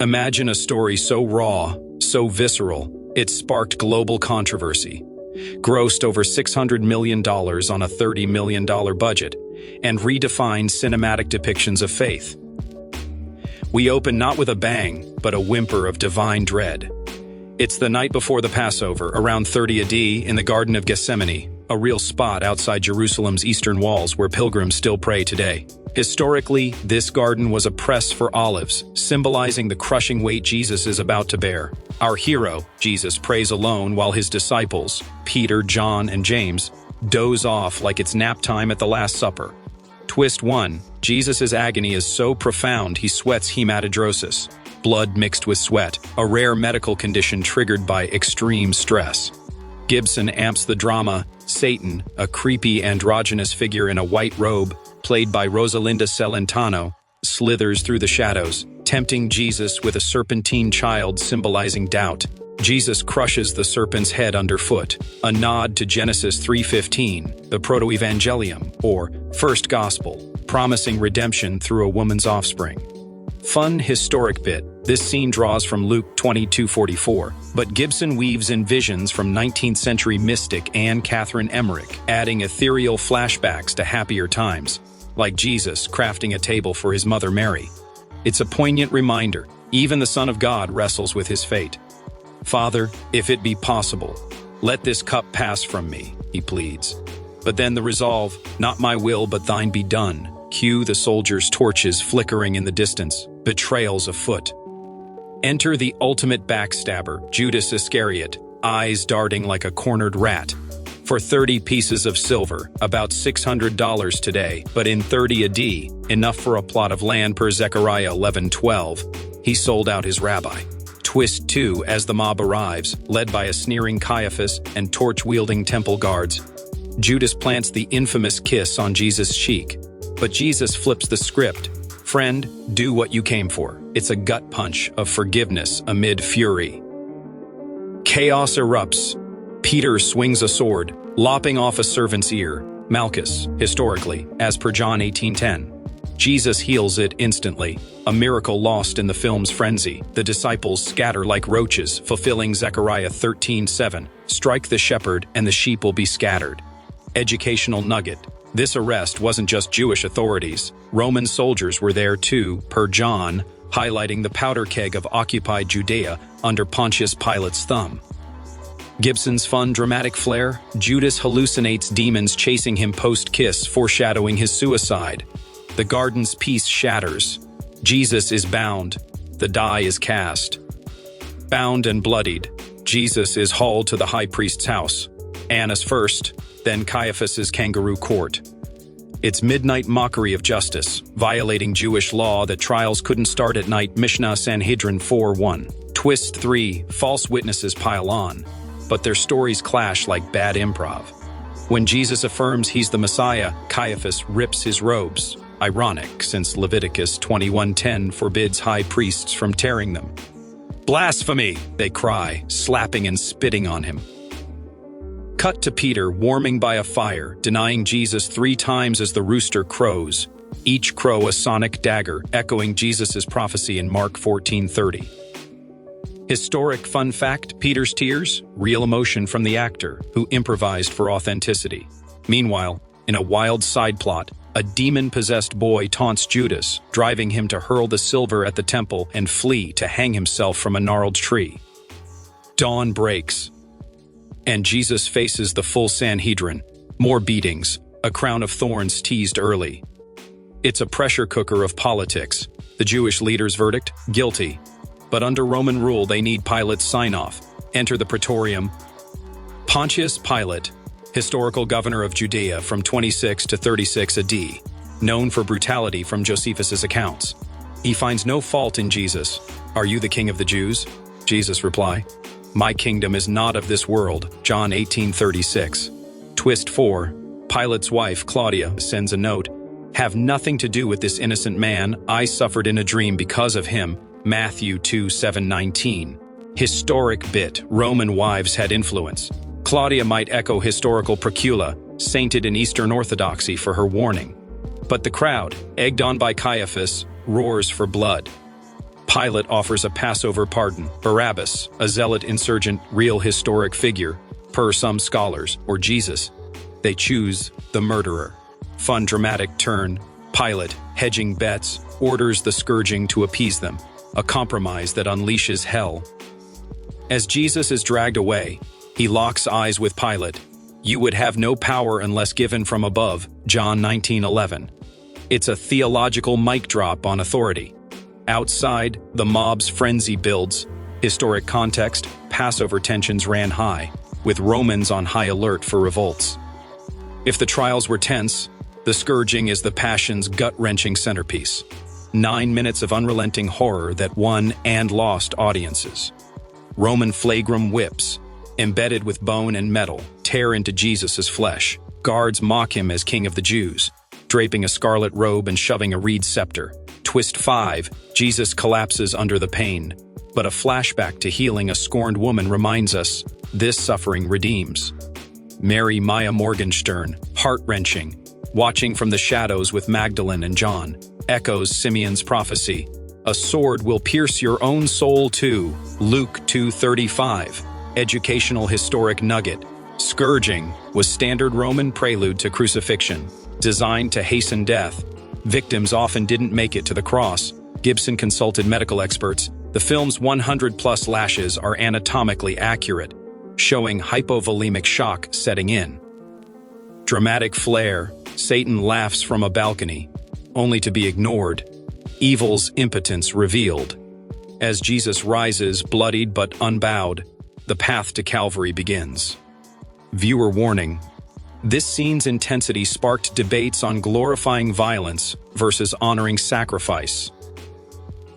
Imagine a story so raw, so visceral, it sparked global controversy, grossed over $600 million on a $30 million budget, and redefined cinematic depictions of faith. We open not with a bang, but a whimper of divine dread. It's the night before the Passover, around 30 AD, in the Garden of Gethsemane, a real spot outside Jerusalem's eastern walls where pilgrims still pray today. Historically, this garden was a press for olives, symbolizing the crushing weight Jesus is about to bear. Our hero, Jesus, prays alone while his disciples, Peter, John, and James, doze off like it's nap time at the Last Supper. Twist 1. Jesus' agony is so profound he sweats hematidrosis, blood mixed with sweat, a rare medical condition triggered by extreme stress. Gibson amps the drama. Satan, a creepy androgynous figure in a white robe, played by Rosalinda Celentano, slithers through the shadows, tempting Jesus with a serpentine child symbolizing doubt. Jesus crushes the serpent's head underfoot, a nod to Genesis 3:15, the Proto-Evangelium, or First Gospel, promising redemption through a woman's offspring. Fun historic bit. This scene draws from Luke 22:44, but Gibson weaves in visions from 19th century mystic Anne Catherine Emmerich, adding ethereal flashbacks to happier times, like Jesus crafting a table for his mother Mary. It's a poignant reminder, even the Son of God wrestles with his fate. "Father, if it be possible, let this cup pass from me," he pleads. But then the resolve, "Not my will but thine be done." Cue the soldiers' torches flickering in the distance, betrayals afoot. Enter the ultimate backstabber, Judas Iscariot, eyes darting like a cornered rat. For 30 pieces of silver, about $600 today, but in 30 AD, enough for a plot of land per Zechariah 11:12, he sold out his rabbi. Twist 2 as the mob arrives, led by a sneering Caiaphas and torch-wielding temple guards. Judas plants the infamous kiss on Jesus' cheek. But Jesus flips the script. "Friend, do what you came for." It's a gut punch of forgiveness amid fury. Chaos erupts. Peter swings a sword, lopping off a servant's ear, Malchus, historically, as per John 18:10. Jesus heals it instantly, a miracle lost in the film's frenzy. The disciples scatter like roaches, fulfilling Zechariah 13:7. Strike the shepherd and the sheep will be scattered. Educational nugget. This arrest wasn't just Jewish authorities. Roman soldiers were there too, per John, highlighting the powder keg of occupied Judea under Pontius Pilate's thumb. Gibson's fun dramatic flair. Judas hallucinates demons chasing him post-kiss, foreshadowing his suicide. The garden's peace shatters. Jesus is bound. The die is cast. Bound and bloodied, Jesus is hauled to the high priest's house. Annas first, then Caiaphas's kangaroo court. It's midnight mockery of justice, violating Jewish law that trials couldn't start at night. Mishnah Sanhedrin 4:1. Twist 3, false witnesses pile on, but their stories clash like bad improv. When Jesus affirms he's the Messiah, Caiaphas rips his robes. Ironic, since Leviticus 21:10 forbids high priests from tearing them. "Blasphemy!" they cry, slapping and spitting on him. Cut to Peter warming by a fire, denying Jesus 3 times as the rooster crows, each crow a sonic dagger, echoing Jesus' prophecy in Mark 14:30. Historic fun fact, Peter's tears, real emotion from the actor, who improvised for authenticity. Meanwhile, in a wild side plot, a demon-possessed boy taunts Judas, driving him to hurl the silver at the temple and flee to hang himself from a gnarled tree. Dawn breaks, and Jesus faces the full Sanhedrin. More beatings, a crown of thorns teased early. It's a pressure cooker of politics. The Jewish leaders' verdict? Guilty. But under Roman rule, they need Pilate's sign-off. Enter the Praetorium. Pontius Pilate, historical governor of Judea from 26 to 36 AD, known for brutality from Josephus's accounts. He finds no fault in Jesus. "Are you the king of the Jews?" Jesus reply, "My kingdom is not of this world." John 18:36. Twist 4. Pilate's wife, Claudia, sends a note. "Have nothing to do with this innocent man. I suffered in a dream because of him." Matthew 2:7-19. Historic bit. Roman wives had influence. Claudia might echo historical Procula, sainted in Eastern Orthodoxy, for her warning. But the crowd, egged on by Caiaphas, roars for blood. Pilate offers a Passover pardon. Barabbas, a zealot insurgent, real historic figure, per some scholars, or Jesus. They choose the murderer. Fun dramatic turn. Pilate, hedging bets, orders the scourging to appease them, a compromise that unleashes hell. As Jesus is dragged away, he locks eyes with Pilate. You would have no power unless given from above, John 19:11. It's a theological mic drop on authority. Outside, the mob's frenzy builds. Historic context, Passover tensions ran high, with Romans on high alert for revolts. If the trials were tense, the scourging is the passion's gut-wrenching centerpiece. 9 minutes of unrelenting horror that won and lost audiences. Roman flagrum whips, embedded with bone and metal, tear into Jesus' flesh. Guards mock him as king of the Jews, draping a scarlet robe and shoving a reed scepter. Twist 5, Jesus collapses under the pain. But a flashback to healing a scorned woman reminds us, this suffering redeems. Mary Maya Morgenstern, heart-wrenching, watching from the shadows with Magdalene and John, echoes Simeon's prophecy. A sword will pierce your own soul too. Luke 2:35. Educational historic nugget. Scourging was standard Roman prelude to crucifixion, designed to hasten death. Victims often didn't make it to the cross. Gibson consulted medical experts. The film's 100-plus lashes are anatomically accurate, showing hypovolemic shock setting in. Dramatic flair. Satan laughs from a balcony, only to be ignored. Evil's impotence revealed. As Jesus rises, bloodied but unbowed, the path to Calvary begins. Viewer warning. This scene's intensity sparked debates on glorifying violence versus honoring sacrifice.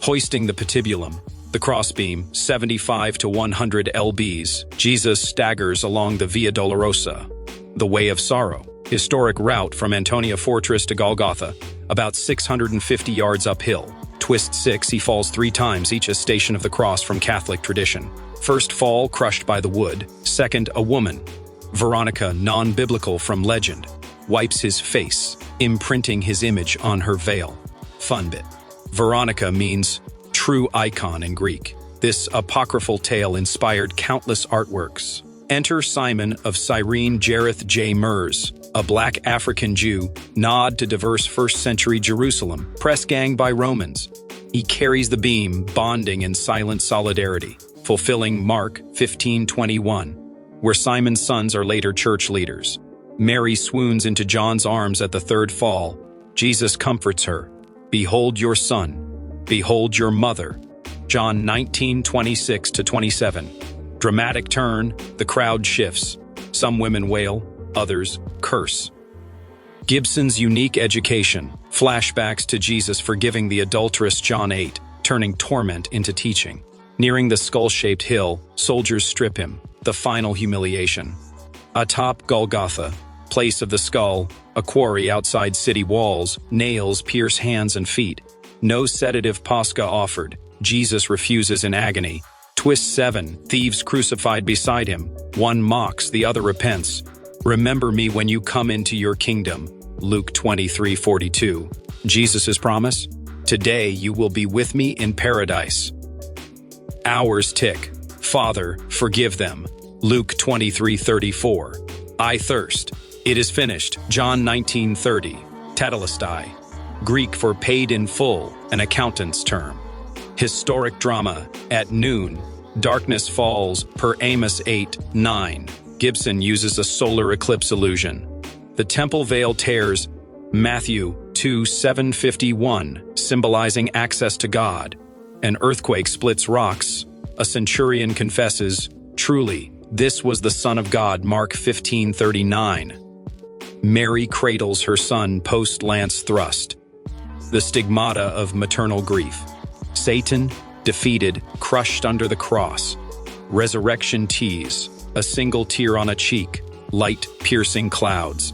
Hoisting the patibulum, the crossbeam, 75 to 100 lbs, Jesus staggers along the Via Dolorosa, the Way of Sorrow, historic route from Antonia Fortress to Golgotha, about 650 yards uphill. Twist 6, he falls 3 times, each a station of the cross from Catholic tradition. First fall, crushed by the wood. Second, a woman. Veronica, non-biblical from legend, wipes his face, imprinting his image on her veil. Fun bit. Veronica means true icon in Greek. This apocryphal tale inspired countless artworks. Enter Simon of Cyrene Jareth J. Mers, a black African Jew, nod to diverse first-century Jerusalem, press gang by Romans. He carries the beam, bonding in silent solidarity, fulfilling Mark 15:21, where Simon's sons are later church leaders. Mary swoons into John's arms at the third fall. Jesus comforts her. Behold your son. Behold your mother. John 19:26-27. Dramatic turn, the crowd shifts. Some women wail, others curse. Gibson's unique education, flashbacks to Jesus forgiving the adulteress John 8, turning torment into teaching. Nearing the skull-shaped hill, soldiers strip him, the final humiliation. Atop Golgotha, place of the skull, a quarry outside city walls, nails pierce hands and feet. No sedative Pascha offered. Jesus refuses in agony. Twist 7, thieves crucified beside him. One mocks, the other repents. Remember me when you come into your kingdom. Luke 23:42. Jesus' promise? Today you will be with me in paradise. Hours tick. Father, forgive them. Luke 23:34. I thirst. It is finished. John 19:30. Tetelestai. Greek for paid in full, an accountant's term. Historic drama. At noon. Darkness falls per Amos 8:9. Gibson uses a solar eclipse illusion. The temple veil tears. Matthew 2:751, symbolizing access to God. An earthquake splits rocks. A centurion confesses, truly, this was the Son of God, Mark 15:39. Mary cradles her son post-lance thrust. The stigmata of maternal grief. Satan, defeated, crushed under the cross. Resurrection tease, a single tear on a cheek, light piercing clouds.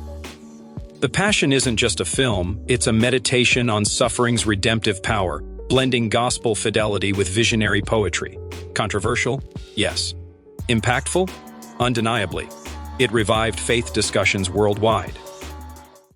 The Passion isn't just a film, it's a meditation on suffering's redemptive power, blending gospel fidelity with visionary poetry. Controversial? Yes. Impactful? Undeniably. It revived faith discussions worldwide.